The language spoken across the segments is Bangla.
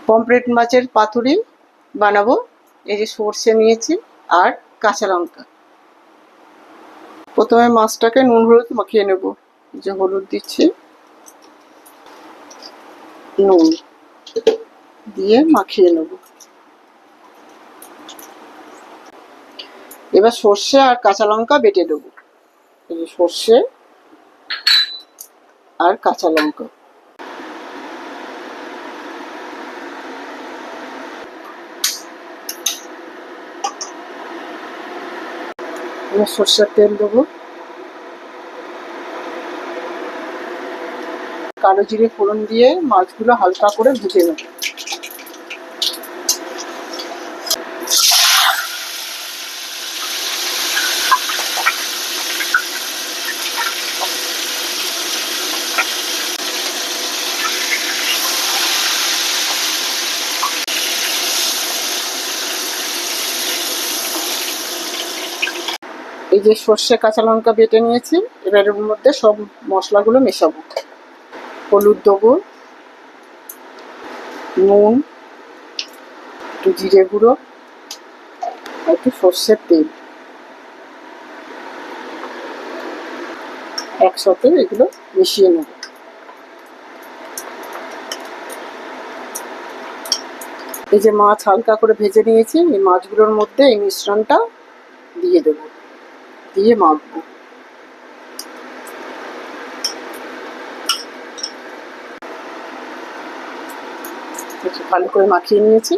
পমফ্রেট মাছের পাতুরি বানাবো। এই যে সর্ষে নিয়েছি আর কাঁচা লঙ্কা। প্রথমে মাছটাকে নুন হলুদ মাখিয়ে নেব। যে হলুদ দিচ্ছি, নুন দিয়ে মাখিয়ে নেব। এবার সর্ষে আর কাঁচা লঙ্কা বেটে দেবো। এই যে সর্ষে আর কাঁচা লঙ্কা। এবার সর্ষের তেল দেবো, কালো জিরে ফোড়ন দিয়ে মাছগুলো হালকা করে ভেজে নেব। এই যে সর্ষে কাঁচা লঙ্কা বেটে নিয়েছি, এবার এর মধ্যে সব মশলাগুলো মেশাবো। হলুদ দেবো, নুন, একটু জিরে গুঁড়ো, একটু সর্ষের তেল, একসাথে এগুলো মিশিয়ে নেব। এই যে মাছ হালকা করে ভেজে নিয়েছি, এই মাছগুলোর মধ্যে এই মিশ্রণটা দিয়ে দেব, দিয়ে মাখবো। ভালো করে মাখিয়ে নিয়েছি।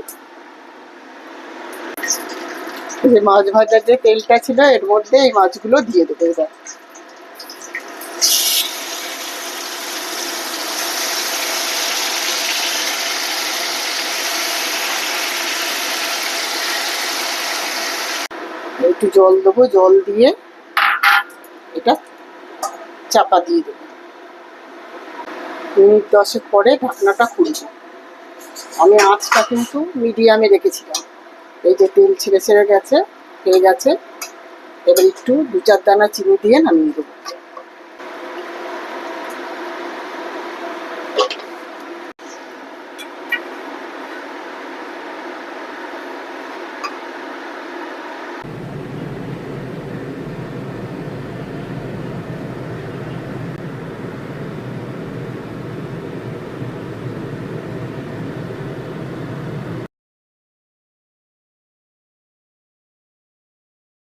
এই যে মাছ ভাজার যে তেলটা ছিল এর মধ্যে এই মাছগুলো দিয়ে দেবো। এবার একটু জল দেবো, জল দিয়ে এটা চাপা দিয়ে দেবো। মিনিট 10 পরে ঢাকনাটা খুলবো। আমি আঁচটা কিন্তু মিডিয়ামে রেখেছিলাম। এই যে তেল ছেড়ে ছেড়ে গেছে, হয়ে গেছে। এবার একটু 2-4 দানা চিনি দিয়ে নামিয়ে দেবো।